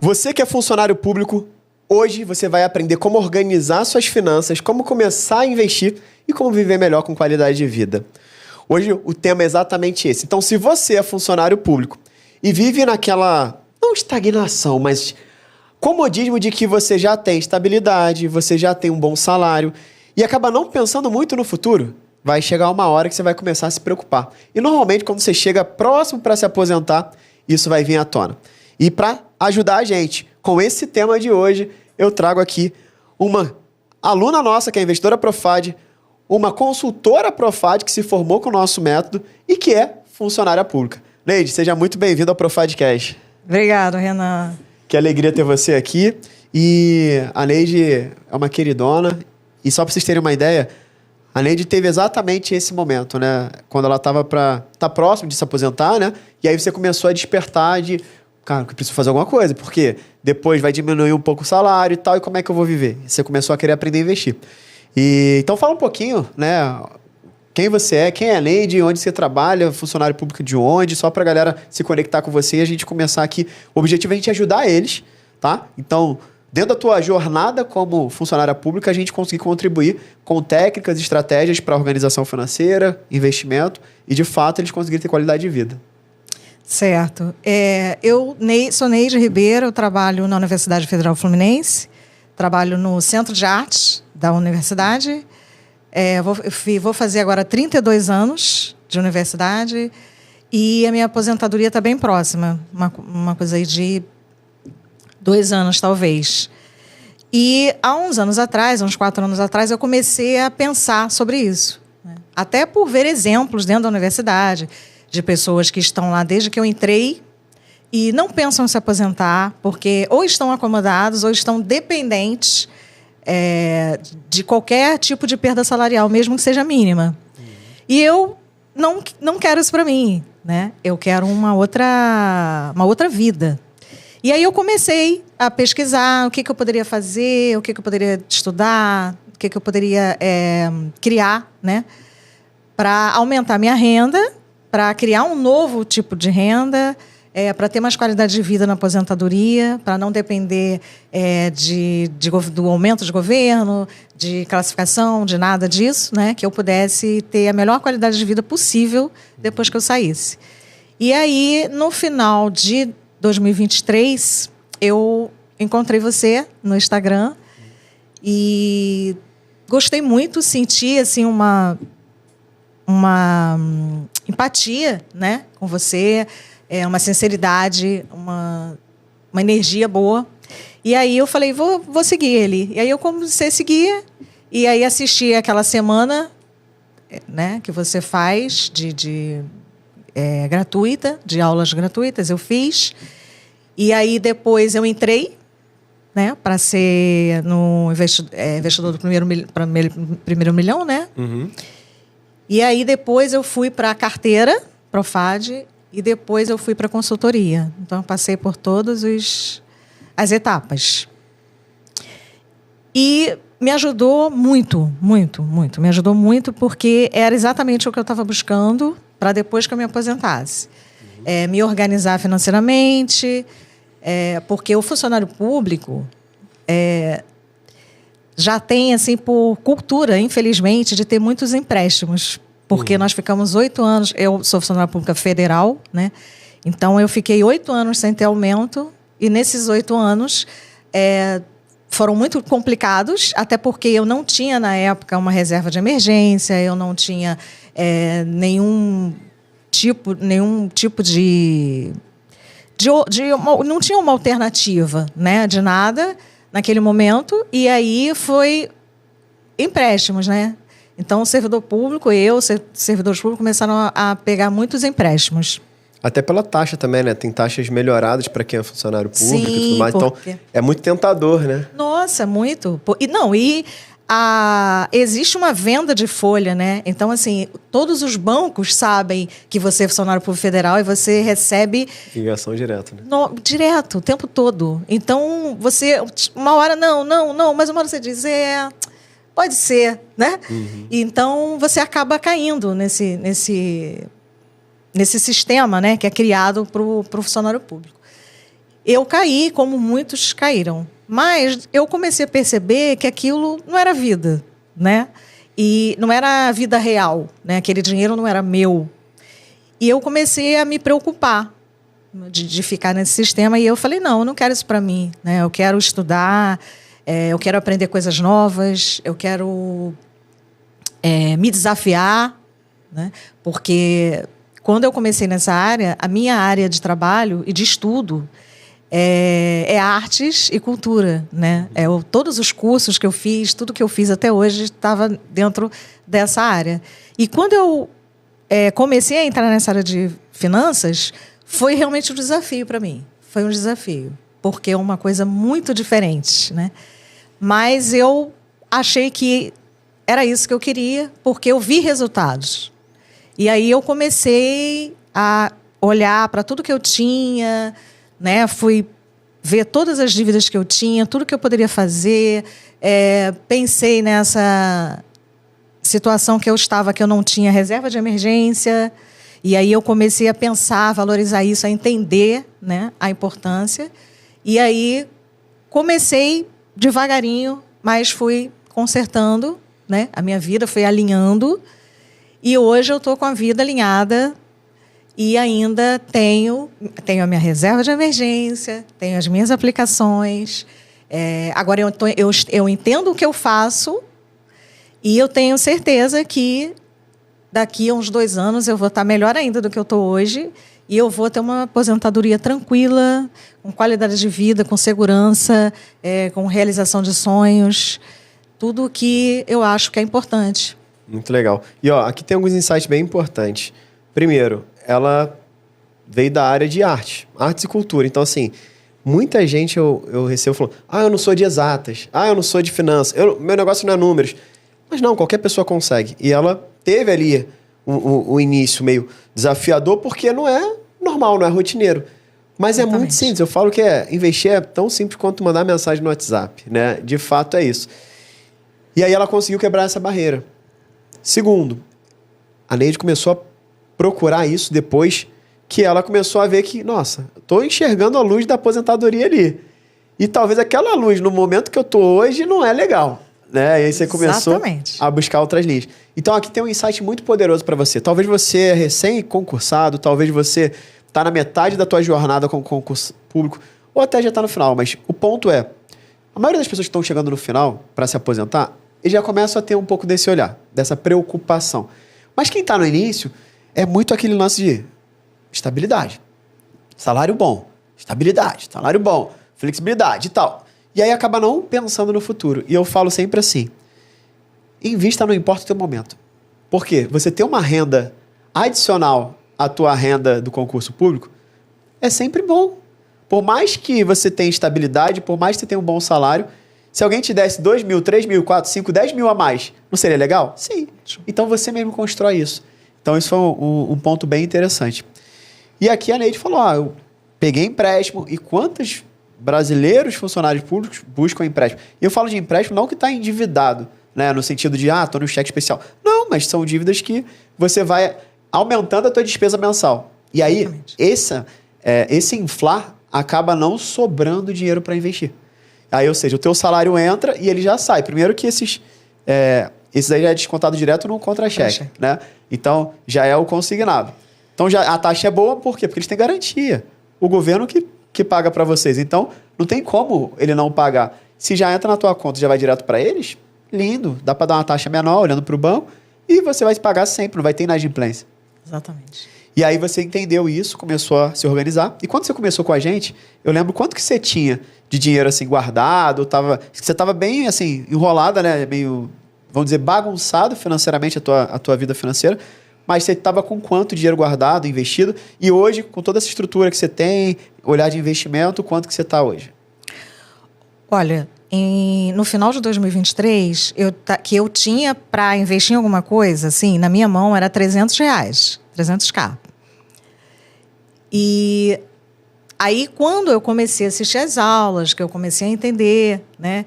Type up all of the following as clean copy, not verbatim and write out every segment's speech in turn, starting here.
Você que é funcionário público, hoje você vai aprender como organizar suas finanças, como começar a investir e como viver melhor com qualidade de vida. Hoje o tema é exatamente esse. Então, se você é funcionário público e vive naquela, não estagnação, mas comodismo de que você já tem estabilidade, você já tem um bom salário e acaba não pensando muito no futuro, vai chegar uma hora que você vai começar a se preocupar. E normalmente, quando você chega próximo para se aposentar, isso vai vir à tona. E para ajudar a gente com esse tema de hoje, eu trago aqui uma aluna nossa, que é investidora Profad, uma consultora Profad que se formou com o nosso método e que é funcionária pública. Neide, seja muito bem-vinda ao Profadcast. Obrigado, Renan. Que alegria ter você aqui. E a Neide é uma queridona. E só para vocês terem uma ideia, a Neide teve exatamente esse momento, né? Quando ela estava para estar próximo de se aposentar, né? E aí você começou a despertar de, cara, eu preciso fazer alguma coisa, porque depois vai diminuir um pouco o salário e tal, e como é que eu vou viver? E você começou a querer aprender a investir. Então fala um pouquinho, né? Quem você é, quem é a Neide, onde você trabalha, funcionário público de onde, só pra galera se conectar com você e a gente começar aqui. O objetivo é a gente ajudar eles, tá? Então, dentro da tua jornada como funcionária pública, a gente conseguir contribuir com técnicas e estratégias para organização financeira, investimento e, de fato, eles conseguirem ter qualidade de vida. Certo. Eu sou Neide Ribeiro, eu trabalho na Universidade Federal Fluminense, trabalho no Centro de Artes da universidade. Vou fazer agora 32 anos de universidade e a minha aposentadoria está bem próxima, uma coisa aí de 2 anos, talvez. E há uns anos atrás, uns 4 anos atrás, eu comecei a pensar sobre isso, né? Até por ver exemplos dentro da universidade de pessoas que estão lá desde que eu entrei e não pensam em se aposentar porque ou estão acomodados ou estão dependentes de qualquer tipo de perda salarial, mesmo que seja mínima. E eu não quero isso para mim, né? Eu quero uma outra vida. E aí eu comecei a pesquisar o que eu poderia fazer, o que eu poderia estudar, o que eu poderia criar, né? Para aumentar minha renda, para criar um novo tipo de renda, para ter mais qualidade de vida na aposentadoria, para não depender do aumento de governo, de classificação, de nada disso, né? Que eu pudesse ter a melhor qualidade de vida possível depois que eu saísse. E aí, no final de 2023, eu encontrei você no Instagram e gostei muito, senti assim, uma empatia, né, com você, uma sinceridade, uma energia boa. E aí eu falei, vou seguir ele. E aí eu comecei a seguir, e aí assisti aquela semana, né, que você faz gratuita, de aulas gratuitas, eu fiz. E aí depois eu entrei, né, para ser no investidor do primeiro milhão, né? Uhum. E aí depois eu fui para a carteira Profad e depois eu fui para a consultoria. Então eu passei por todas as etapas. E me ajudou muito, muito, muito. Me ajudou muito porque era exatamente o que eu estava buscando para depois que eu me aposentasse. Me organizar financeiramente, porque o funcionário público já tem, assim, por cultura, infelizmente, de ter muitos empréstimos. Porque nós ficamos 8 anos... Eu sou funcionária pública federal, né? Então, eu fiquei 8 anos sem ter aumento. E nesses 8 anos, foram muito complicados, até porque eu não tinha, na época, uma reserva de emergência, eu não tinha nenhum tipo de não tinha uma alternativa, né, de nada naquele momento, e aí foi empréstimos, né? Então, o servidor público, servidores públicos começaram a pegar muitos empréstimos. Até pela taxa também, né? Tem taxas melhoradas para quem é funcionário público. Sim, e tudo mais. Então, é muito tentador, né? Nossa, muito. Existe uma venda de folha, né? Então, assim, todos os bancos sabem que você é funcionário público federal e você recebe... Ligação direta, né? Direto, o tempo todo. Então, você... Uma hora, não, mas uma hora você diz, Pode ser, né? Então, você acaba caindo nesse sistema, né, que é criado para o funcionário público. Eu caí como muitos caíram, mas eu comecei a perceber que aquilo não era vida, né? E não era a vida real, né? Aquele dinheiro não era meu. E eu comecei a me preocupar de ficar nesse sistema. E eu falei, não, eu não quero isso para mim, né? Eu quero estudar, eu quero aprender coisas novas, eu quero me desafiar, né? Porque quando eu comecei nessa área, a minha área de trabalho e de estudo é artes e cultura, né? Todos os cursos que eu fiz, tudo que eu fiz até hoje estava dentro dessa área. E quando eu comecei a entrar nessa área de finanças, foi realmente um desafio para mim. Foi um desafio, porque é uma coisa muito diferente, né? Mas eu achei que era isso que eu queria, porque eu vi resultados. E aí eu comecei a olhar para tudo que eu tinha, né? Fui ver todas as dívidas que eu tinha, tudo que eu poderia fazer. Pensei nessa situação que eu estava, que eu não tinha reserva de emergência. E aí eu comecei a pensar, a valorizar isso, a entender, né, a importância. E aí comecei devagarinho, mas fui consertando, né? A minha vida foi alinhando. E hoje eu estou com a vida alinhada. E ainda tenho a minha reserva de emergência, tenho as minhas aplicações. Agora eu entendo o que eu faço e eu tenho certeza que daqui a uns 2 anos eu vou estar melhor ainda do que eu estou hoje e eu vou ter uma aposentadoria tranquila, com qualidade de vida, com segurança, com realização de sonhos, tudo que eu acho que é importante. Muito legal. E aqui tem alguns insights bem importantes. Primeiro, ela veio da área de artes e cultura. Então, assim, muita gente eu recebo falando, eu não sou de exatas, eu não sou de finanças, meu negócio não é números. Mas não, qualquer pessoa consegue. E ela teve ali o início meio desafiador, porque não é normal, não é rotineiro. Mas exatamente. É muito simples. Eu falo que investir é tão simples quanto mandar mensagem no WhatsApp, né? De fato é isso. E aí ela conseguiu quebrar essa barreira. Segundo, a Neide começou a procurar isso depois que ela começou a ver que, nossa, estou enxergando a luz da aposentadoria ali. E talvez aquela luz, no momento que eu estou hoje, não é legal. Né? E aí você começou a buscar outras linhas. Então aqui tem um insight muito poderoso para você. Talvez você é recém-concursado, talvez você está na metade da tua jornada com concurso público, ou até já está no final. Mas o ponto é, a maioria das pessoas que estão chegando no final para se aposentar, eles já começam a ter um pouco desse olhar, dessa preocupação. Mas quem está no início é muito aquele lance de estabilidade, salário bom, estabilidade, salário bom, flexibilidade e tal. E aí acaba não pensando no futuro. E eu falo sempre assim, invista não importa o teu momento. Por quê? Você ter uma renda adicional à tua renda do concurso público é sempre bom. Por mais que você tenha estabilidade, por mais que você tenha um bom salário, se alguém te desse 2 mil, 3 mil, 4, 5, 10 mil a mais, não seria legal? Sim. Então você mesmo constrói isso. Então isso foi um ponto bem interessante. E aqui a Neide falou, eu peguei empréstimo e quantos brasileiros funcionários públicos buscam empréstimo? E eu falo de empréstimo não que está endividado, né, no sentido de, estou no cheque especial. Não, mas são dívidas que você vai aumentando a tua despesa mensal. E aí, esse inflar acaba não sobrando dinheiro para investir. Aí, ou seja, o teu salário entra e ele já sai. Primeiro que esses aí já é descontado direto no contra-cheque, né? Então, já é o consignado. Então, a taxa é boa, por quê? Porque eles têm garantia. O governo que paga para vocês. Então, não tem como ele não pagar. Se já entra na tua conta e já vai direto para eles, lindo. Dá para dar uma taxa menor olhando para o banco e você vai pagar sempre, não vai ter inadimplência. Exatamente. E aí você entendeu isso, começou a se organizar. E quando você começou com a gente, eu lembro quanto que você tinha de dinheiro assim guardado, você estava bem assim enrolada, né? Meio, vamos dizer, bagunçado financeiramente a tua vida financeira. Mas você estava com quanto dinheiro guardado, investido? E hoje, com toda essa estrutura que você tem, olhar de investimento, quanto que você está hoje? Olha, no final de 2023, que eu tinha para investir em alguma coisa, assim, na minha mão era R$300, 300k. E aí, quando eu comecei a assistir às aulas, que eu comecei a entender, né,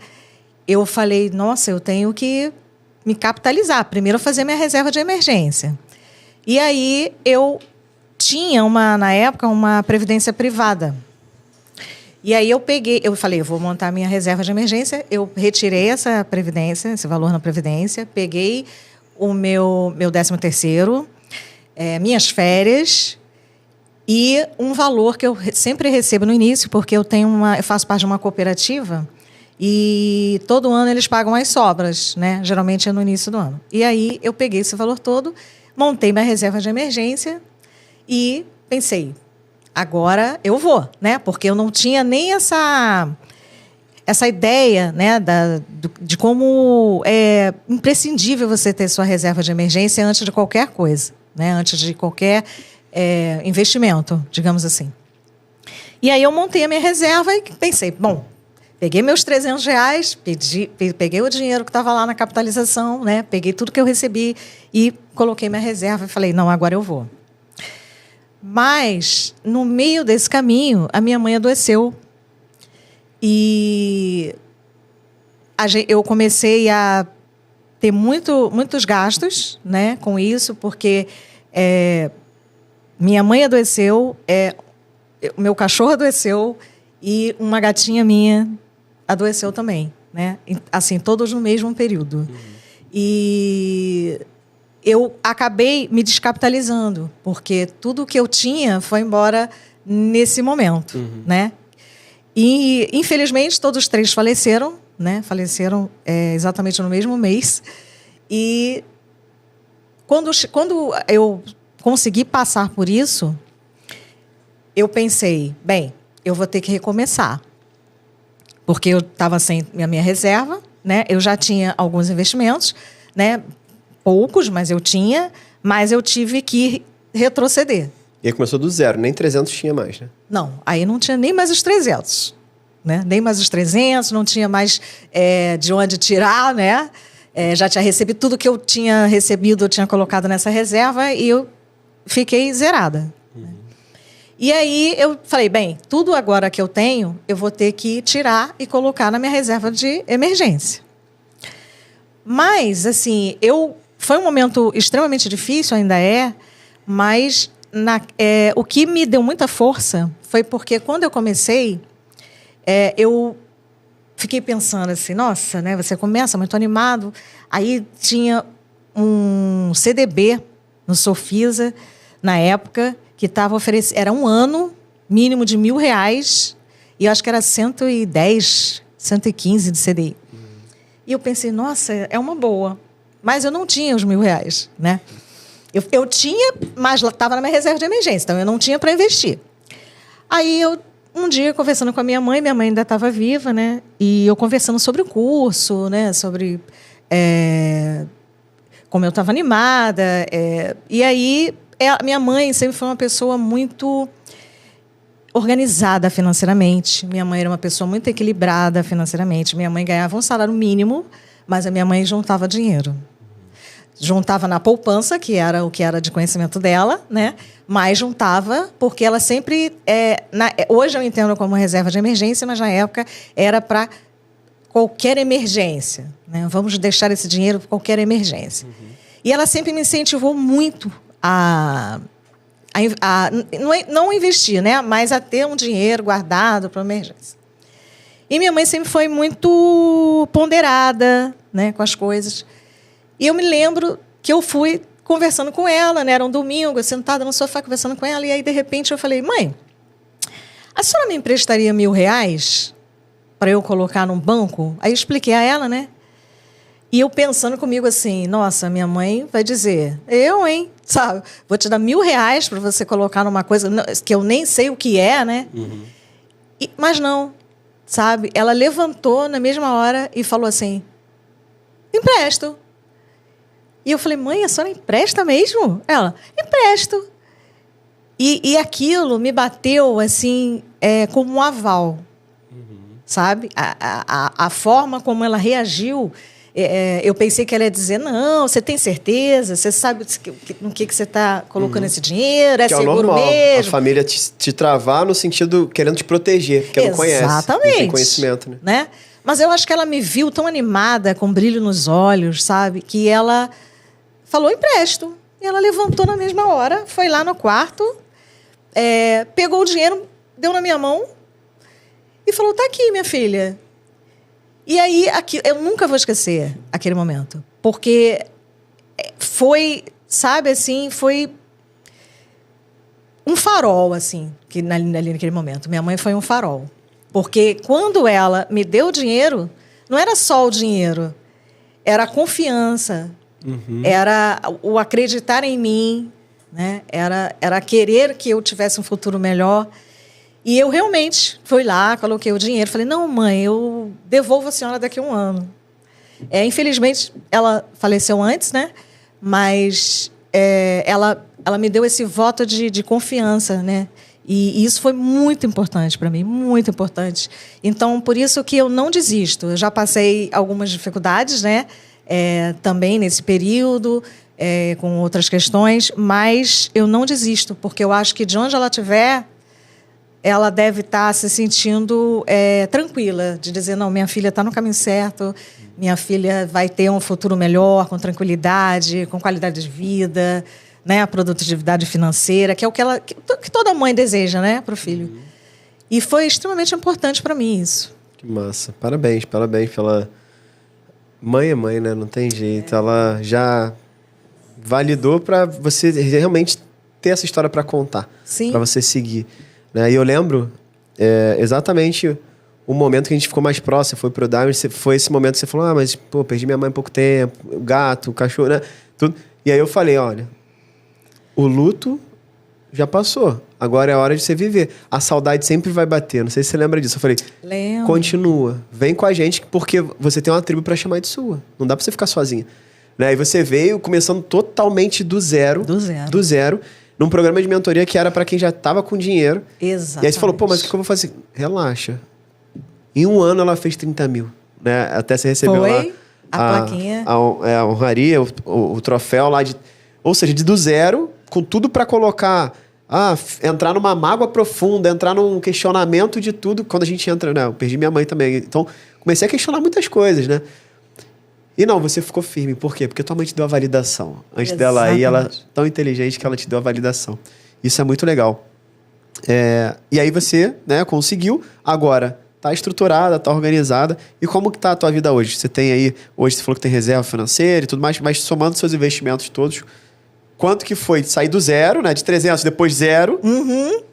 eu falei, nossa, eu tenho que me capitalizar. Primeiro, fazer minha reserva de emergência. E aí, eu tinha, na época, uma previdência privada. E aí, eu falei, eu vou montar minha reserva de emergência. Eu retirei essa previdência, esse valor na previdência. Peguei o meu 13º, minhas férias e um valor que eu sempre recebo no início, porque eu faço parte de uma cooperativa e todo ano eles pagam as sobras, né? Geralmente é no início do ano. E aí eu peguei esse valor todo, montei minha reserva de emergência e pensei, agora eu vou, né? Porque eu não tinha nem essa ideia, né, de como é imprescindível você ter sua reserva de emergência antes de qualquer coisa, né? Antes de qualquer investimento, digamos assim. E aí eu montei a minha reserva e pensei, bom, peguei meus R$300, peguei o dinheiro que estava lá na capitalização, né? Peguei tudo que eu recebi e coloquei minha reserva e falei, não, agora eu vou. Mas, no meio desse caminho, a minha mãe adoeceu. E eu comecei a ter muitos gastos, né, com isso, porque minha mãe adoeceu, o meu cachorro adoeceu e uma gatinha minha adoeceu também, né? Assim, todos no mesmo período. Uhum. E eu acabei me descapitalizando, porque tudo que eu tinha foi embora nesse momento, né? E, infelizmente, todos os 3 faleceram, né? Faleceram exatamente no mesmo mês. E quando eu consegui passar por isso, eu pensei, bem, eu vou ter que recomeçar. Porque eu estava sem a minha reserva, né? Eu já tinha alguns investimentos, né? Poucos, mas eu tive que retroceder. E aí começou do zero, nem 300 tinha mais, né? Não, aí não tinha nem mais os 300, né? Nem mais os 300, não tinha mais de onde tirar, né? Já tinha recebido tudo que eu tinha recebido, eu tinha colocado nessa reserva e eu fiquei zerada. Uhum. E aí eu falei, bem, tudo agora que eu tenho, eu vou ter que tirar e colocar na minha reserva de emergência. Mas, assim, foi um momento extremamente difícil, ainda mas o que me deu muita força foi porque quando eu comecei, eu fiquei pensando assim, nossa, né? Você começa muito animado. Aí tinha um CDB no Sofisa, na época, que estava oferecendo, era um ano mínimo de R$1.000, e eu acho que era 110, 115 de CDI. E eu pensei, nossa, é uma boa. Mas eu não tinha os R$1.000, né? Eu tinha, mas estava na minha reserva de emergência, então eu não tinha para investir. Aí um dia, conversando com a minha mãe ainda estava viva, né? E eu conversando sobre o curso, né? Sobre como eu estava animada. E aí, minha mãe sempre foi uma pessoa muito organizada financeiramente. Minha mãe era uma pessoa muito equilibrada financeiramente. Minha mãe ganhava um salário mínimo, mas a minha mãe juntava dinheiro. Juntava na poupança, que era o que era de conhecimento dela, né? Mas juntava porque ela sempre... hoje eu entendo como reserva de emergência, mas na época era para qualquer emergência, né? Vamos deixar esse dinheiro para qualquer emergência. Uhum. E ela sempre me incentivou muito a não investir, né? Mas a ter um dinheiro guardado para emergência. E minha mãe sempre foi muito ponderada, né, com as coisas. E eu me lembro que eu fui conversando com ela, né? Era um domingo, eu sentada no sofá conversando com ela, e aí, de repente, eu falei, mãe, a senhora me emprestaria R$1.000 para eu colocar num banco? Aí eu expliquei a ela, né? E eu pensando comigo assim, nossa, minha mãe vai dizer, sabe? Vou te dar R$1.000 para você colocar numa coisa que eu nem sei o que é, né? Uhum. Mas não, sabe? Ela levantou na mesma hora e falou assim, empresto. E eu falei, mãe, a senhora empresta mesmo? Ela, empresto. E aquilo me bateu, assim, como um aval, sabe? A forma como ela reagiu, eu pensei que ela ia dizer, não, você tem certeza? Você sabe no que você está colocando esse dinheiro? É que seguro normal, mesmo? A família te travar no sentido querendo te proteger, porque não conhece. Exatamente. Não tem conhecimento, né? Mas eu acho que ela me viu tão animada, com brilho nos olhos, sabe? Que ela falou, empresto. E ela levantou na mesma hora, foi lá no quarto, pegou o dinheiro, deu na minha mão e falou, tá aqui, minha filha. E aí, eu nunca vou esquecer aquele momento. Porque foi, sabe, assim, foi um farol, assim, ali naquele momento. Minha mãe foi um farol. Porque quando ela me deu o dinheiro, não era só o dinheiro, era a confiança, era o acreditar em mim, né? Era querer que eu tivesse um futuro melhor. E eu realmente fui lá, coloquei o dinheiro, falei, não, mãe, eu devolvo a senhora daqui a um ano. Infelizmente, ela faleceu antes, né? Mas ela me deu esse voto de confiança, né? E isso foi muito importante para mim, muito importante. Então, por isso que eu não desisto. Eu já passei algumas dificuldades, né? Também nesse período, com outras questões, mas eu não desisto, porque eu acho que de onde ela estiver, ela deve estar se sentindo tranquila, de dizer, não, minha filha está no caminho certo, minha filha vai ter um futuro melhor, com tranquilidade, com qualidade de vida, né, a produtividade financeira, que é o que toda mãe deseja, né, para o filho. E foi extremamente importante para mim isso. Que massa. Parabéns pela... Mãe é mãe, né? Não tem jeito. Ela já validou para você realmente ter essa história para contar. Sim. Para você seguir. Né? E eu lembro exatamente o momento que a gente ficou mais próximo, foi pro Diamond, foi esse momento que você falou, mas, pô, perdi minha mãe há pouco tempo, o gato, o cachorro, né? Tudo. E aí eu falei, olha, o luto já passou. Agora é a hora de você viver. A saudade sempre vai bater. Não sei se você lembra disso. Eu falei, lembro. Continua. Vem com a gente, porque você tem uma tribo pra chamar de sua. Não dá pra você ficar sozinha. Né? E você veio começando totalmente do zero. Do zero. Num programa de mentoria que era pra quem já tava com dinheiro. Exatamente. E aí você falou, pô, mas o que eu vou fazer? Relaxa. Em um ano ela fez 30 mil. Né? Até você recebeu lá a plaquinha. A honraria, o troféu lá de... Ou seja, do zero, com tudo pra colocar... entrar numa mágoa profunda, entrar num questionamento de tudo. Quando a gente entra, né? Eu perdi minha mãe também. Então, comecei a questionar muitas coisas, né? E não, você ficou firme. Por quê? Porque tua mãe te deu a validação. Antes dela aí, ela é tão inteligente que ela te deu a validação. Isso é muito legal. E aí você, né, conseguiu. Agora, tá estruturada, tá organizada. E como que tá a tua vida hoje? Você tem aí... Hoje você falou que tem reserva financeira e tudo mais, mas somando seus investimentos todos... Quanto que foi sair do zero, né? De 300, depois zero,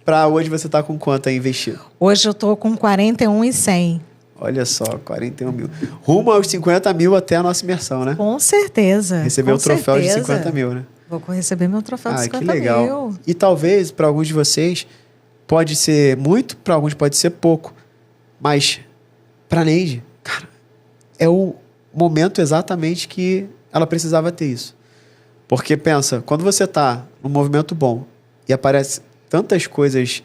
para hoje você tá com quanto aí investido? Hoje eu tô com 41.100. Olha só, 41 mil. Rumo aos 50 mil até a nossa imersão, né? Com certeza. Receber o troféu de 50 mil, né? Vou receber meu troféu de 50 que legal. mil. E talvez, para alguns de vocês, pode ser muito, para alguns pode ser pouco. Mas, para Neide, cara, é o momento exatamente que ela precisava ter isso. Porque pensa, quando você está num movimento bom e aparece tantas coisas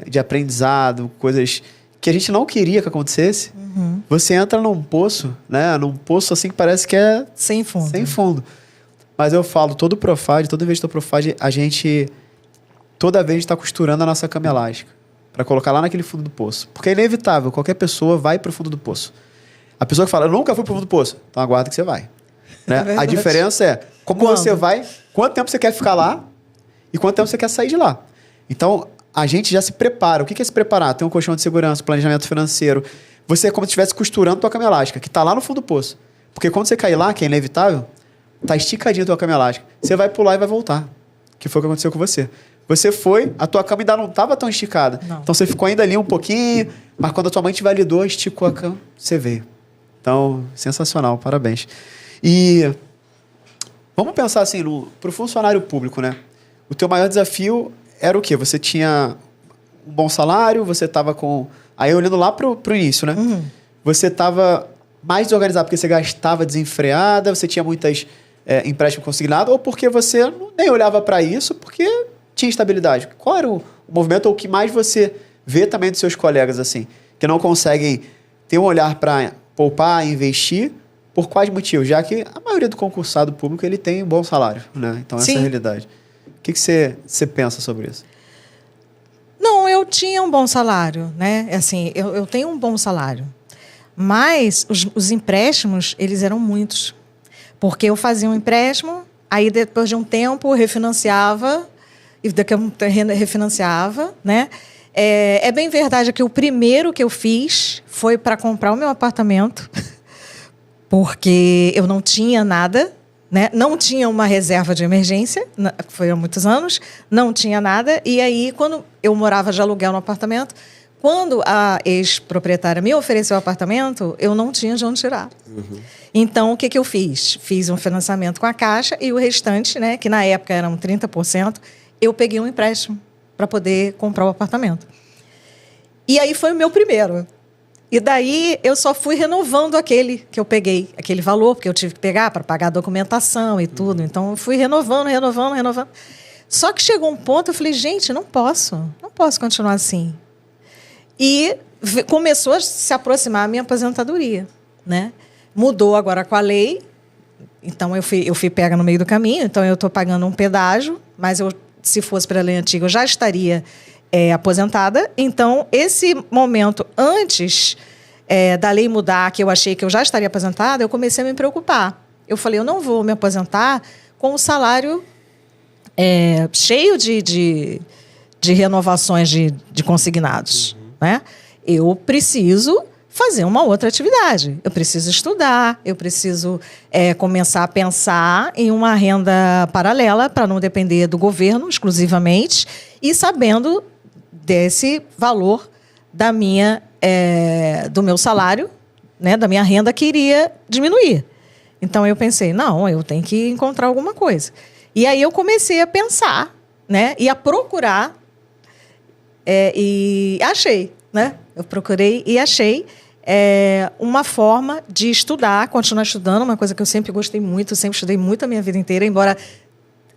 de aprendizado, coisas que a gente não queria que acontecesse, você entra num poço, né? Num poço assim que parece que é... Sem fundo. Sem fundo. Mas eu falo, todo Profad, toda vez que eu tô Profad, a gente toda vez está costurando a nossa cama elástica para colocar lá naquele fundo do poço. Porque é inevitável, qualquer pessoa vai pro fundo do poço. A pessoa que fala, eu nunca fui pro fundo do poço, então aguarda que você vai. Né? A diferença é como você vai, quanto tempo você quer ficar lá e quanto tempo você quer sair de lá. Então, a gente já se prepara. O que é se preparar? Tem um colchão de segurança, planejamento financeiro. Você é como se estivesse costurando tua cama elástica, que está lá no fundo do poço. Porque quando você cair lá, que é inevitável, tá esticadinha a tua cama elástica. Você vai pular e vai voltar. Que foi o que aconteceu com você. Você foi, a tua cama ainda não estava tão esticada. Não. Então, você ficou ainda ali um pouquinho, mas quando a tua mãe te validou, esticou a cama, você veio. Então, sensacional. Parabéns. E vamos pensar assim, para o funcionário público, né? O teu maior desafio era o quê? Você tinha um bom salário, você estava com... Aí olhando lá pro início, né? Você estava mais desorganizado porque você gastava desenfreada, você tinha muitas empréstimos consignados, ou porque você nem olhava para isso, porque tinha estabilidade. Qual era o movimento, ou o que mais você vê também dos seus colegas, assim, que não conseguem ter um olhar para poupar, investir, por quais motivos? Já que a maioria do concursado público ele tem um bom salário, né? Então, essa é a realidade. O que você pensa sobre isso? Não, eu tinha um bom salário, né? Assim, eu tenho um bom salário. Mas os empréstimos, eles eram muitos. Porque eu fazia um empréstimo, aí depois de um tempo refinanciava, e daqui a um tempo refinanciava, né? É bem verdade que o primeiro que eu fiz foi para comprar o meu apartamento, porque eu não tinha nada, né? Não tinha uma reserva de emergência, foi há muitos anos, não tinha nada. E aí, quando eu morava de aluguel no apartamento, quando a ex-proprietária me ofereceu o apartamento, eu não tinha de onde tirar. Uhum. Então, o que eu fiz? Fiz um financiamento com a Caixa e o restante, né, que na época eram 30%, eu peguei um empréstimo para poder comprar o apartamento. E aí foi o meu primeiro. E daí eu só fui renovando aquele que eu peguei, aquele valor, porque eu tive que pegar para pagar a documentação e tudo. Então, eu fui renovando. Só que chegou um ponto, eu falei, gente, não posso continuar assim. E começou a se aproximar a minha aposentadoria, né? Mudou agora com a lei, então eu fui pega no meio do caminho, então eu estou pagando um pedágio, mas se fosse para a lei antiga, eu já estaria aposentada. Então, esse momento antes da lei mudar, que eu achei que eu já estaria aposentada, eu comecei a me preocupar. Eu falei, eu não vou me aposentar com o salário cheio de renovações de consignados. Né? Eu preciso fazer uma outra atividade. Eu preciso estudar, eu preciso começar a pensar em uma renda paralela para não depender do governo exclusivamente e sabendo desse valor do meu salário, né, da minha renda que iria diminuir. Então eu pensei, não, eu tenho que encontrar alguma coisa. E aí eu comecei a pensar, né, e a procurar e achei, né? Eu procurei e achei uma forma de estudar, continuar estudando, uma coisa que eu sempre gostei muito, sempre estudei muito a minha vida inteira, embora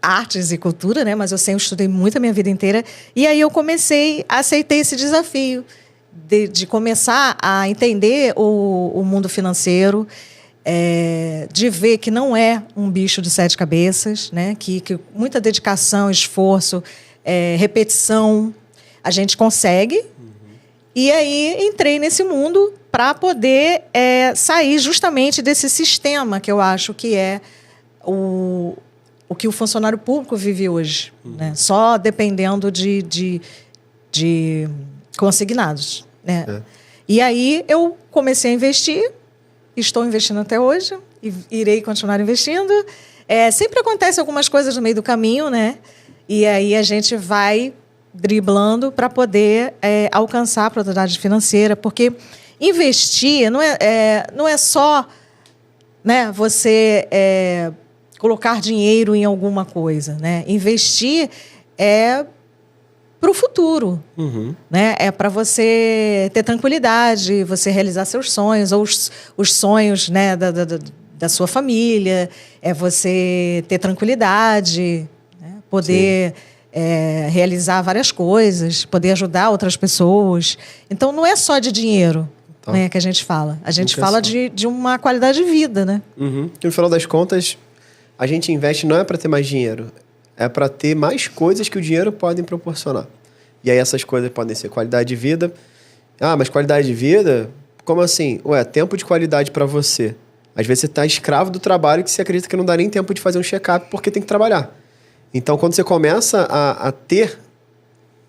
artes e cultura, né? Mas eu sempre estudei muito a minha vida inteira. E aí eu aceitei esse desafio de começar a entender o mundo financeiro, de ver que não é um bicho de 7 cabeças, né? Que muita dedicação, esforço, repetição, a gente consegue. E aí entrei nesse mundo para poder sair justamente desse sistema que eu acho que é o que o funcionário público vive hoje, né? Só dependendo de consignados, né? E aí eu comecei a investir, estou investindo até hoje e irei continuar investindo. Sempre acontecem algumas coisas no meio do caminho, né? E aí a gente vai driblando para poder alcançar a propriedade financeira, porque investir não é só, né, você colocar dinheiro em alguma coisa, né? Investir é para o futuro, né? É para você ter tranquilidade, você realizar seus sonhos ou os sonhos, né, da sua família, é você ter tranquilidade, né? Poder realizar várias coisas, poder ajudar outras pessoas. Então, não é só de dinheiro, né, que a gente fala. A gente fala de uma qualidade de vida, né? Que no final das contas, a gente investe não é para ter mais dinheiro, é para ter mais coisas que o dinheiro pode proporcionar. E aí essas coisas podem ser qualidade de vida. Ah, mas qualidade de vida? Como assim? Tempo de qualidade para você. Às vezes você está escravo do trabalho que você acredita que não dá nem tempo de fazer um check-up porque tem que trabalhar. Então, quando você começa a ter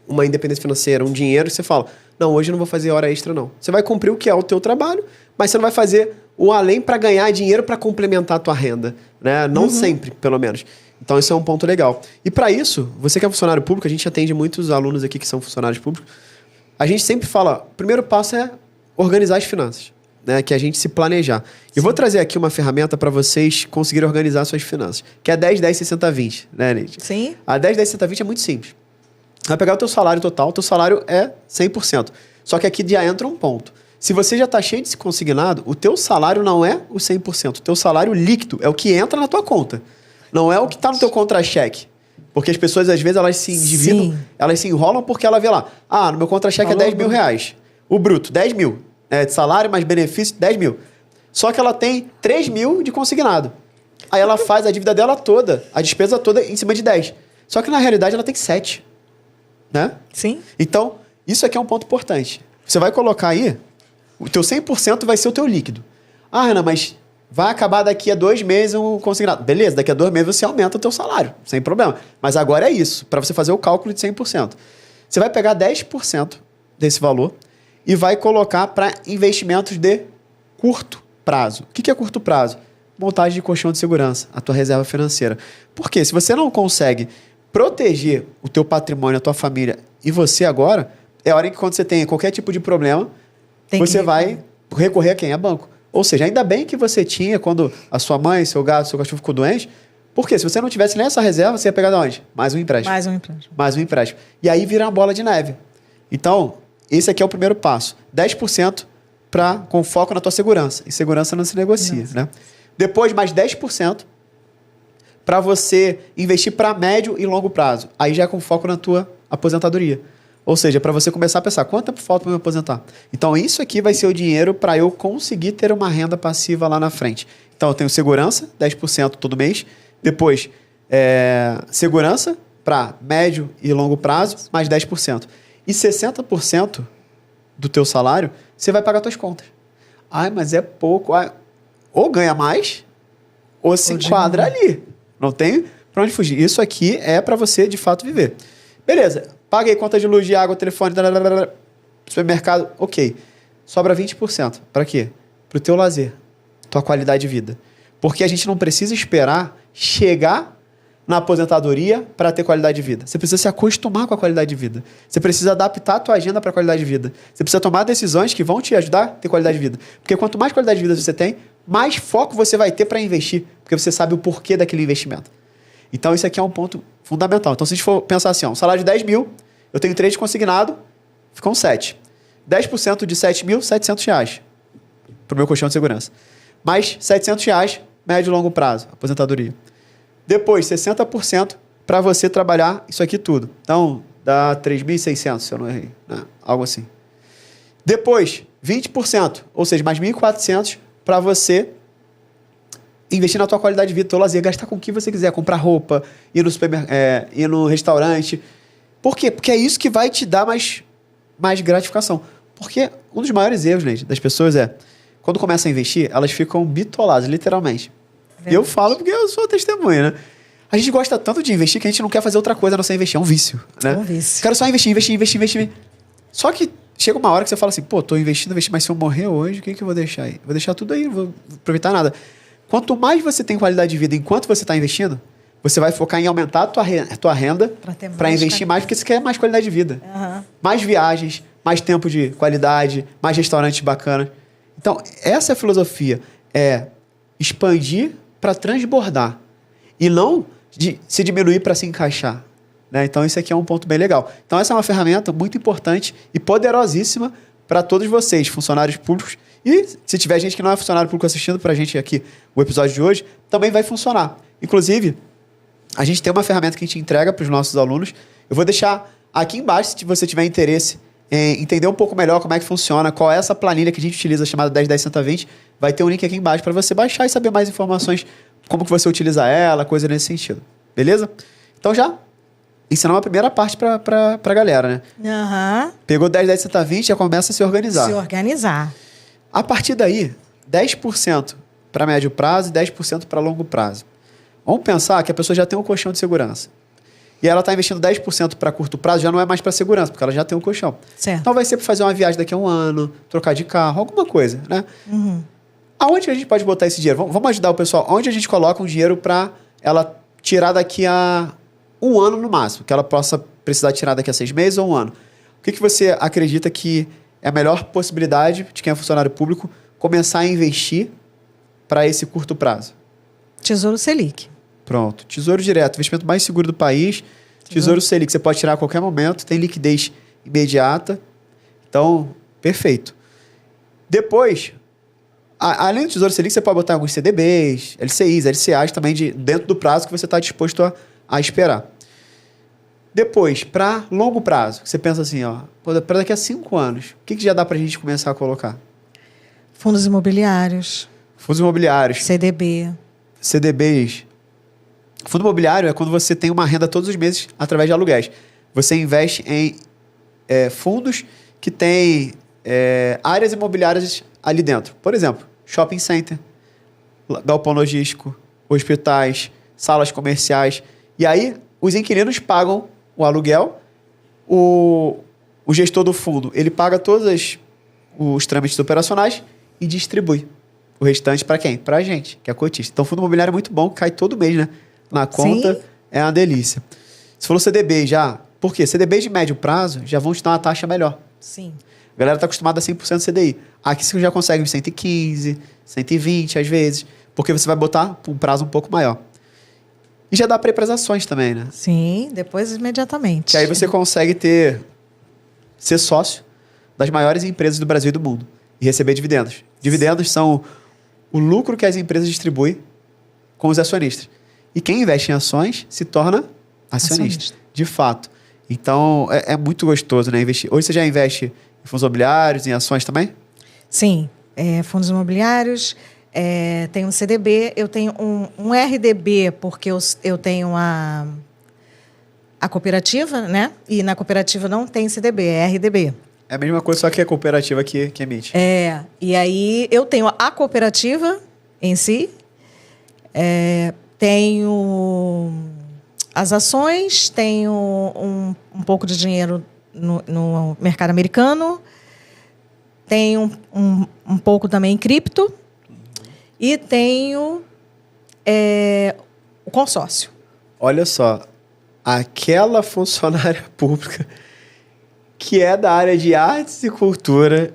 uma independência financeira, um dinheiro, você fala, não, hoje eu não vou fazer hora extra, não. Você vai cumprir o que é o teu trabalho, mas você não vai fazer o além para ganhar dinheiro para complementar a tua renda, né? Não sempre, pelo menos. Então, isso é um ponto legal. E para isso, você que é funcionário público, a gente atende muitos alunos aqui que são funcionários públicos, a gente sempre fala, o primeiro passo é organizar as finanças, né? Que é a gente se planejar. Eu vou trazer aqui uma ferramenta para vocês conseguirem organizar suas finanças, que é a 10, 10, 60, 20, né, Neide? Sim. A 10, 10, 60, 20 é muito simples. Vai pegar o teu salário total, o teu salário é 100%. Só que aqui já entra um ponto. Se você já está cheio de consignado, o teu salário não é o 100%. O teu salário líquido é o que entra na tua conta. Não é o que está no teu contra-cheque. Porque as pessoas, às vezes, elas se endividam, elas se enrolam porque ela vê lá, no meu contra-cheque é 10 mil reais. O bruto, 10 mil. De salário mais benefício, 10 mil. Só que ela tem 3 mil de consignado. Aí ela faz a dívida dela toda, a despesa toda em cima de 10. Só que na realidade ela tem 7. Né? Sim. Então, isso aqui é um ponto importante. Você vai colocar aí O teu 100% vai ser o teu líquido. Ah, Renan, mas vai acabar daqui a 2 meses o consignado. Beleza, daqui a 2 meses você aumenta o teu salário, sem problema. Mas agora é isso, para você fazer o cálculo de 100%. Você vai pegar 10% desse valor e vai colocar para investimentos de curto prazo. O que é curto prazo? Montagem de colchão de segurança, a tua reserva financeira. Porque se você não consegue proteger o teu patrimônio, a tua família e você agora, é hora em que quando você tem qualquer tipo de problema, você vai recorrer a quem? A banco. Ou seja, ainda bem que você tinha quando a sua mãe, seu gato, seu cachorro ficou doente, porque se você não tivesse nessa reserva, você ia pegar de onde? Mais um empréstimo. Mais um empréstimo. E aí vira uma bola de neve. Então, esse aqui é o primeiro passo. 10% com foco na tua segurança. E segurança não se negocia, né? Depois, mais 10% para você investir para médio e longo prazo. Aí já é com foco na tua aposentadoria. Ou seja, para você começar a pensar, quanto tempo falta para me aposentar? Então, isso aqui vai ser o dinheiro para eu conseguir ter uma renda passiva lá na frente. Então, eu tenho segurança, 10% todo mês. Depois, segurança para médio e longo prazo, mais 10%. E 60% do teu salário, você vai pagar suas contas. Ai, mas é pouco. Ou ganha mais, ou se enquadra ali. Não tem para onde fugir. Isso aqui é para você, de fato, viver. Beleza. Paguei conta de luz, de água, telefone, supermercado. Ok. Sobra 20%. Para quê? Para o teu lazer. Tua qualidade de vida. Porque a gente não precisa esperar chegar na aposentadoria para ter qualidade de vida. Você precisa se acostumar com a qualidade de vida. Você precisa adaptar a tua agenda para a qualidade de vida. Você precisa tomar decisões que vão te ajudar a ter qualidade de vida. Porque quanto mais qualidade de vida você tem, mais foco você vai ter para investir. Porque você sabe o porquê daquele investimento. Então, isso aqui é um ponto fundamental. Então, se a gente for pensar assim, um salário de 10 mil, eu tenho 3 de consignado, ficam 7. 10% de 7 mil, R$700 para o meu colchão de segurança. Mais R$700, médio e longo prazo, aposentadoria. Depois, 60% para você trabalhar isso aqui tudo. Então, dá 3.600, se eu não errei. Né? Algo assim. Depois, 20%, ou seja, mais 1.400 para você investir na tua qualidade de vida, teu lazer, gastar com o que você quiser, comprar roupa, ir no supermercado, ir no restaurante. Por quê? Porque é isso que vai te dar mais gratificação. Porque um dos maiores erros, né, das pessoas quando começam a investir, elas ficam bitoladas, literalmente. E eu falo porque eu sou testemunha, né? A gente gosta tanto de investir que a gente não quer fazer outra coisa a não ser investir. É um vício, né? É um vício. Quero só investir. Só que chega uma hora que você fala assim, pô, tô investindo, mas se eu morrer hoje, o que eu vou deixar aí? Vou deixar tudo aí, não vou aproveitar nada. Quanto mais você tem qualidade de vida enquanto você está investindo, você vai focar em aumentar a tua renda para investir mais, porque você quer mais qualidade de vida. Uhum. Mais viagens, mais tempo de qualidade, mais restaurantes bacanas. Então, essa é a filosofia. É expandir para transbordar. E não se diminuir para se encaixar. Né? Então, isso aqui é um ponto bem legal. Então, essa é uma ferramenta muito importante e poderosíssima para todos vocês, funcionários públicos. E se tiver gente que não é funcionário público assistindo para a gente aqui o episódio de hoje, também vai funcionar. Inclusive, a gente tem uma ferramenta que a gente entrega para os nossos alunos. Eu vou deixar aqui embaixo, se você tiver interesse em entender um pouco melhor como é que funciona, qual é essa planilha que a gente utiliza, chamada 10-10-120, vai ter um link aqui embaixo para você baixar e saber mais informações, como que você utiliza ela, coisa nesse sentido. Beleza? Então já ensinamos a primeira parte para a galera, né? Uhum. Pegou 10-10-120, já começa a se organizar. Se organizar. A partir daí, 10% para médio prazo e 10% para longo prazo. Vamos pensar que a pessoa já tem um colchão de segurança. E ela está investindo 10% para curto prazo, já não é mais para segurança, porque ela já tem um colchão. Certo. Então vai ser para fazer uma viagem daqui a um ano, trocar de carro, alguma coisa, né? Uhum. Aonde a gente pode botar esse dinheiro? Vamos ajudar o pessoal. Onde a gente coloca um dinheiro para ela tirar daqui a um ano no máximo, que ela possa precisar tirar daqui a 6 meses ou um ano. O que você acredita que é a melhor possibilidade de quem é funcionário público começar a investir para esse curto prazo? Tesouro Selic. Pronto. Tesouro Direto, investimento mais seguro do país. Tesouro Selic, você pode tirar a qualquer momento, tem liquidez imediata. Então, perfeito. Depois, além do Tesouro Selic, você pode botar alguns CDBs, LCIs, LCAs também dentro do prazo que você está disposto a esperar. Depois, para longo prazo, você pensa assim, para daqui a 5 anos, o que já dá para a gente começar a colocar? Fundos imobiliários. Fundos imobiliários. CDBs. Fundo imobiliário é quando você tem uma renda todos os meses através de aluguéis. Você investe em fundos que têm áreas imobiliárias ali dentro. Por exemplo, shopping center, galpão logístico, hospitais, salas comerciais. E aí, os inquilinos pagam o aluguel, o gestor do fundo, ele paga todos os trâmites operacionais e distribui o restante para quem? Para a gente, que é cotista. Então, o fundo imobiliário é muito bom, cai todo mês, né? Na conta, Sim. é uma delícia. Você falou CDB já. Por quê? CDB de médio prazo já vão te dar uma taxa melhor. Sim. A galera está acostumada a 100% CDI. Aqui você já consegue 115, 120 às vezes, porque você vai botar um prazo um pouco maior. E já dá para ir para as ações também, né? Sim, depois imediatamente. Que aí você consegue ser sócio das maiores empresas do Brasil e do mundo e receber dividendos. Dividendos são o lucro que as empresas distribuem com os acionistas. E quem investe em ações se torna acionista. De fato. Então, é muito gostoso, né? Investir. Hoje você já investe em fundos imobiliários, em ações também? Sim, fundos imobiliários, tenho um CDB, eu tenho um RDB, porque eu tenho a cooperativa, né? E na cooperativa não tem CDB, é RDB. É a mesma coisa, só que é a cooperativa que emite. E aí eu tenho a cooperativa em si, tenho as ações, tenho um pouco de dinheiro no mercado americano, tenho um pouco também em cripto e tenho o consórcio. Olha só, aquela funcionária pública que é da área de artes e cultura,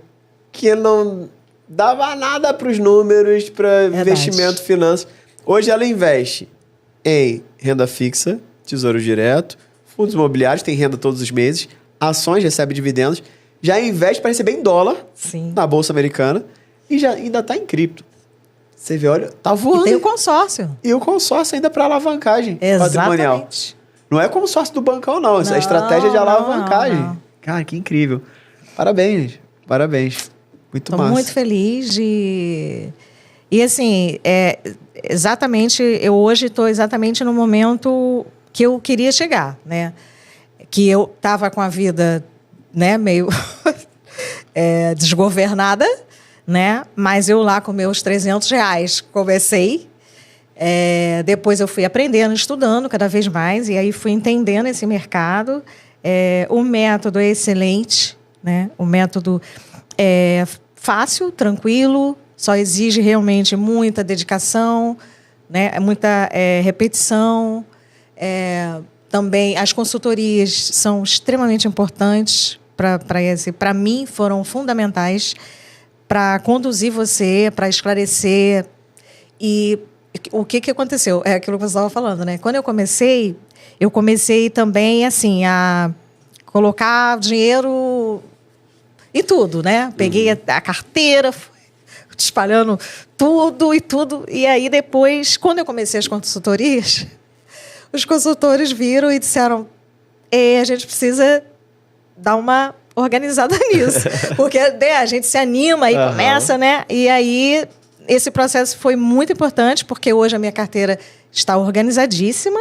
que não dava nada para os números, para investimento, finanças. Hoje ela investe em renda fixa, tesouro direto, fundos imobiliários, tem renda todos os meses, ações, recebe dividendos, já investe para receber em dólar. Sim. Na Bolsa Americana e já ainda está em cripto. Você vê, olha, tá voando. E tem o consórcio. E o consórcio ainda para alavancagem patrimonial. Não é consórcio do bancão, não. Essa é a estratégia de alavancagem. Não. Cara, que incrível. Parabéns, gente. Parabéns. Muito massa. Estou muito feliz de... E assim, exatamente, eu hoje estou exatamente no momento que eu queria chegar, né? Que eu estava com a vida, né, meio desgovernada, né? Mas eu lá com meus R$300 comecei. Depois eu fui aprendendo, estudando cada vez mais, e aí fui entendendo esse mercado. O método é excelente, né? O método é fácil, tranquilo, só exige realmente muita dedicação, né? Muita repetição. Também as consultorias são extremamente importantes para mim, foram fundamentais para conduzir você, para esclarecer. E o que aconteceu? É aquilo que você estava falando, né? Quando eu comecei também assim a colocar dinheiro em tudo, né? Peguei a carteira, fui espalhando tudo. E aí depois, quando eu comecei as consultorias, os consultores viram e disseram: a gente precisa dar uma organizada nisso. Porque a gente se anima e começa, né? E aí, esse processo foi muito importante, porque hoje a minha carteira está organizadíssima,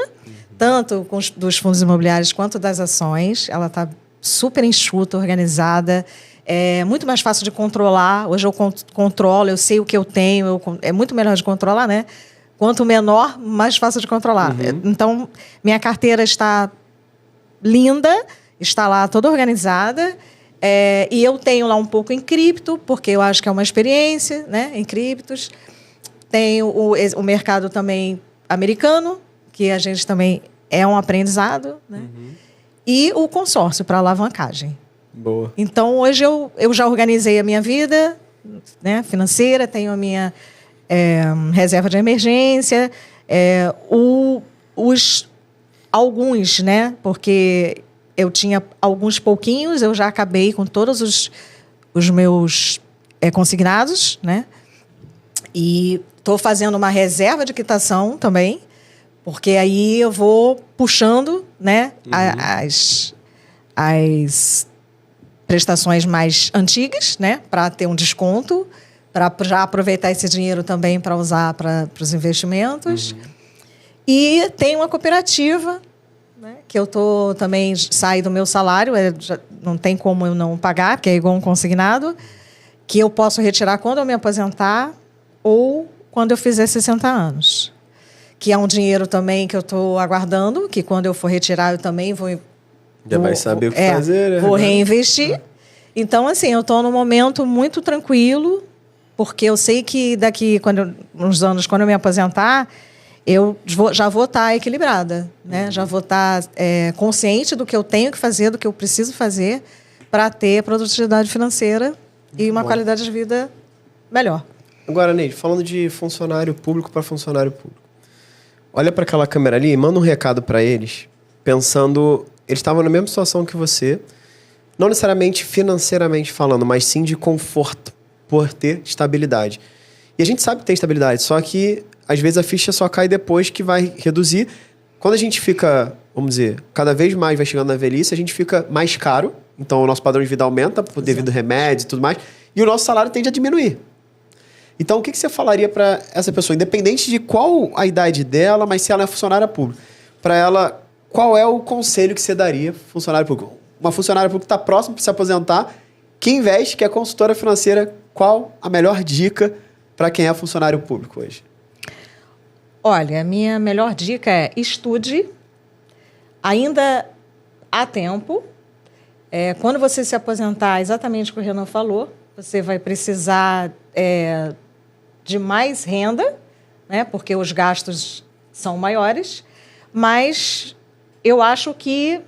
tanto dos fundos imobiliários quanto das ações. Ela está super enxuta, organizada. É muito mais fácil de controlar. Hoje eu controlo, eu sei o que eu tenho. É muito melhor de controlar, né? Quanto menor, mais fácil de controlar. Então, minha carteira está linda, está lá toda organizada. E eu tenho lá um pouco em cripto, porque eu acho que é uma experiência, né, em criptos. Tenho o mercado também americano, que a gente também é um aprendizado, né? E o consórcio para alavancagem. Boa. Então, hoje eu já organizei a minha vida, né, financeira, tenho a minha reserva de emergência, alguns, né, porque eu tinha alguns pouquinhos, eu já acabei com todos os meus consignados, né? E estou fazendo uma reserva de quitação também, porque aí eu vou puxando, né, as prestações mais antigas, né, para ter um desconto, para já aproveitar esse dinheiro também para usar para os investimentos. E tem uma cooperativa, né, que eu tô também saí do meu salário, não tem como eu não pagar, porque é igual um consignado, que eu posso retirar quando eu me aposentar ou quando eu fizer 60 anos. Que é um dinheiro também que eu estou aguardando, que quando eu for retirar eu também Já vai saber o que fazer, né? Vou reinvestir. Então, assim, eu estou num momento muito tranquilo, porque eu sei que daqui uns anos, quando eu me aposentar, eu já vou estar equilibrada, né? Já vou estar consciente do que eu tenho que fazer, do que eu preciso fazer para ter produtividade financeira e uma qualidade de vida melhor. Agora, Neide, falando de funcionário público para funcionário público. Olha para aquela câmera ali e manda um recado para eles, pensando... Eles estavam na mesma situação que você, não necessariamente financeiramente falando, mas sim de conforto, por ter estabilidade. E a gente sabe que tem estabilidade, só que às vezes a ficha só cai depois que vai reduzir. Quando a gente fica, vamos dizer, cada vez mais vai chegando na velhice, a gente fica mais caro, então o nosso padrão de vida aumenta devido a remédios e tudo mais, e o nosso salário tende a diminuir. Então, o que você falaria para essa pessoa, independente de qual a idade dela, mas se ela é funcionária pública, para ela, qual é o conselho que você daria para funcionário público? Uma funcionária pública que está próxima para se aposentar, que investe, que é consultora financeira, qual a melhor dica para quem é funcionário público hoje? Olha, a minha melhor dica é estude, ainda há tempo. Quando você se aposentar, exatamente o que o Renan falou, você vai precisar de mais renda, né, porque os gastos são maiores, mas eu acho que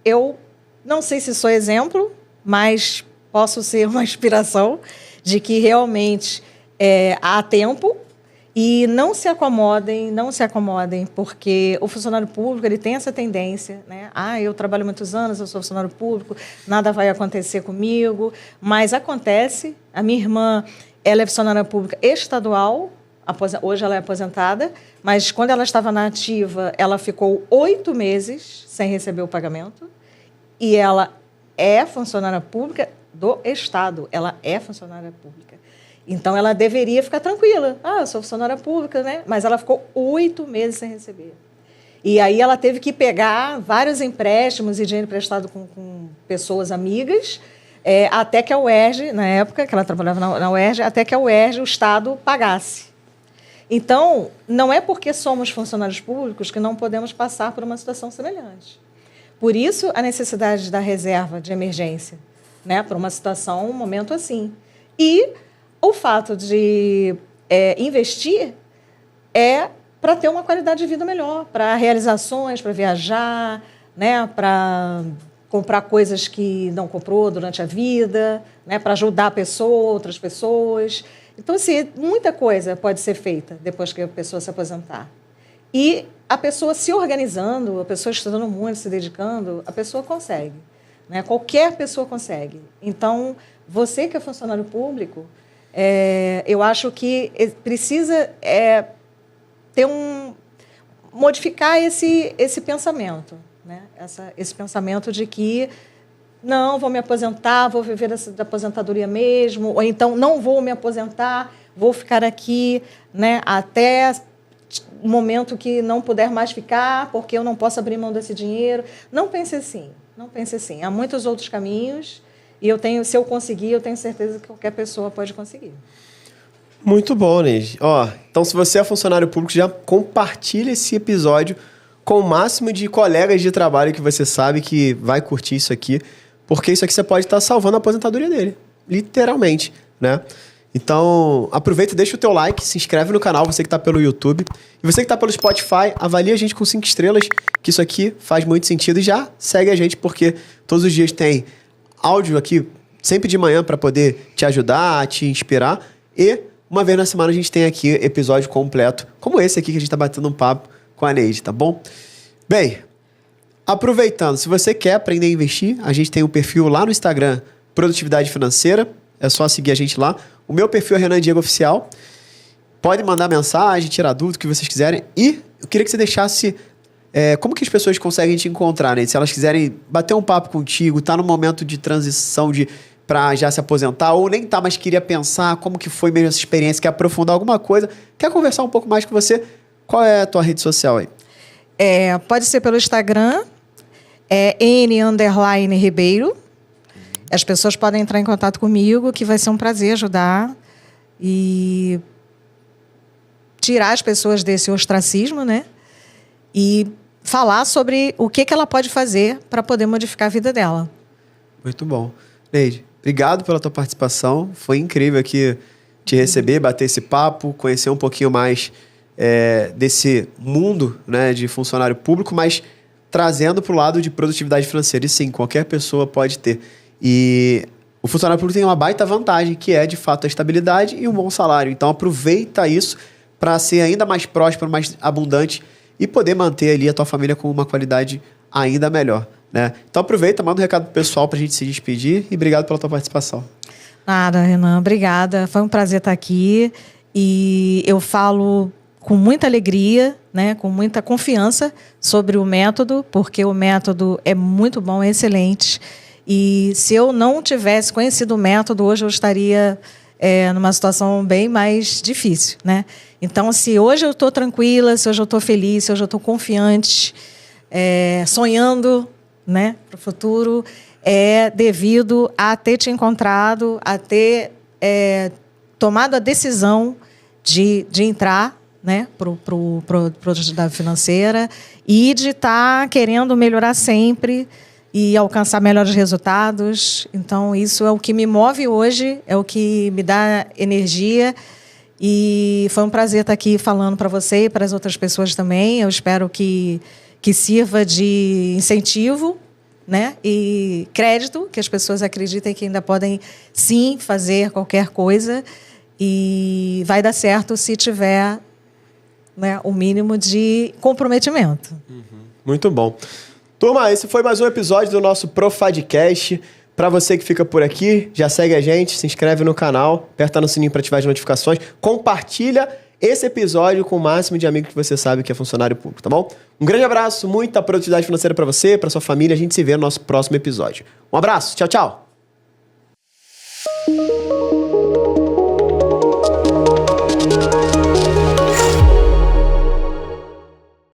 eu não sei se sou exemplo, mas posso ser uma inspiração de que realmente há tempo e não se acomodem, porque o funcionário público ele tem essa tendência, né? Eu trabalho muitos anos, eu sou funcionário público, nada vai acontecer comigo, mas acontece. A minha irmã, ela é funcionária pública estadual, hoje ela é aposentada, mas quando ela estava na ativa, ela ficou 8 meses sem receber o pagamento e ela é funcionária pública do Estado, ela é funcionária pública. Então, ela deveria ficar tranquila. Eu sou funcionária pública, né? Mas ela ficou 8 meses sem receber. E aí ela teve que pegar vários empréstimos e dinheiro emprestado com pessoas amigas, até que a UERJ, na época que ela trabalhava na UERJ, até que a UERJ, o Estado, pagasse. Então, não é porque somos funcionários públicos que não podemos passar por uma situação semelhante. Por isso, a necessidade da reserva de emergência, né? Para uma situação, um momento assim. E o fato de investir é para ter uma qualidade de vida melhor, para realizações, para viajar, né, para comprar coisas que não comprou durante a vida, né, para ajudar outras pessoas. Então, assim, muita coisa pode ser feita depois que a pessoa se aposentar. E a pessoa se organizando, a pessoa estudando muito, se dedicando, a pessoa consegue, né? Qualquer pessoa consegue. Então, você que é funcionário público, eu acho que precisa modificar esse pensamento, né? Esse pensamento de que não, vou me aposentar, vou viver da aposentadoria mesmo, ou então não vou me aposentar, vou ficar aqui, né, até o momento que não puder mais ficar, porque eu não posso abrir mão desse dinheiro. Não pense assim, não pense assim. Há muitos outros caminhos. E se eu conseguir, eu tenho certeza que qualquer pessoa pode conseguir. Muito bom, Neide. Então, se você é funcionário público, já compartilha esse episódio com o máximo de colegas de trabalho que você sabe que vai curtir isso aqui, porque isso aqui você pode estar salvando a aposentadoria dele, literalmente, né? Então, aproveita e deixa o teu like, se inscreve no canal, você que está pelo YouTube. E você que está pelo Spotify, avalia a gente com 5 estrelas, que isso aqui faz muito sentido. E já segue a gente, porque todos os dias tem áudio aqui, sempre de manhã, para poder te ajudar, te inspirar. E uma vez na semana a gente tem aqui episódio completo, como esse aqui que a gente está batendo um papo com a Neide, tá bom? Bem, aproveitando, se você quer aprender a investir, a gente tem um perfil lá no Instagram, Produtividade Financeira. É só seguir a gente lá. O meu perfil é Renan Diego Oficial. Pode mandar mensagem, tirar dúvida, o que vocês quiserem. E eu queria que você deixasse... como que as pessoas conseguem te encontrar, né? Se elas quiserem bater um papo contigo, tá no momento de transição para já se aposentar, ou nem tá, mas queria pensar como que foi mesmo essa experiência, quer aprofundar alguma coisa, quer conversar um pouco mais com você, qual é a tua rede social aí? Pode ser pelo Instagram, é N_Ribeiro. As pessoas podem entrar em contato comigo, que vai ser um prazer ajudar e tirar as pessoas desse ostracismo, né? E falar sobre o que ela pode fazer para poder modificar a vida dela. Muito bom. Neide, obrigado pela tua participação. Foi incrível aqui te receber, bater esse papo, conhecer um pouquinho mais desse mundo, né, de funcionário público, mas trazendo para o lado de produtividade financeira. E sim, qualquer pessoa pode ter. E o funcionário público tem uma baita vantagem, que é, de fato, a estabilidade e um bom salário. Então, aproveita isso para ser ainda mais próspero, mais abundante e poder manter ali a tua família com uma qualidade ainda melhor, né? Então, aproveita, manda um recado pro pessoal para a gente se despedir e obrigado pela tua participação. Nada, Renan, obrigada. Foi um prazer estar aqui e eu falo com muita alegria, né, com muita confiança sobre o método, porque o método é muito bom, é excelente. E se eu não tivesse conhecido o método, hoje eu estaria numa situação bem mais difícil, né? Então, se hoje eu estou tranquila, se hoje eu estou feliz, se hoje eu estou confiante, sonhando, né, para o futuro, é devido a ter te encontrado, a ter tomado a decisão de entrar, né, para produtividade financeira e de estar querendo melhorar sempre e alcançar melhores resultados. Então, isso é o que me move hoje, é o que me dá energia. E foi um prazer estar aqui falando para você e para as outras pessoas também. Eu espero que sirva de incentivo, né, e crédito, que as pessoas acreditem que ainda podem, sim, fazer qualquer coisa. E vai dar certo se tiver, né, o mínimo de comprometimento. Muito bom. Turma, esse foi mais um episódio do nosso Profadcast. Para você que fica por aqui, já segue a gente, se inscreve no canal, aperta no sininho para ativar as notificações, compartilha esse episódio com o máximo de amigos que você sabe que é funcionário público, tá bom? Um grande abraço, muita produtividade financeira para você, para sua família. A gente se vê no nosso próximo episódio. Um abraço, tchau, tchau!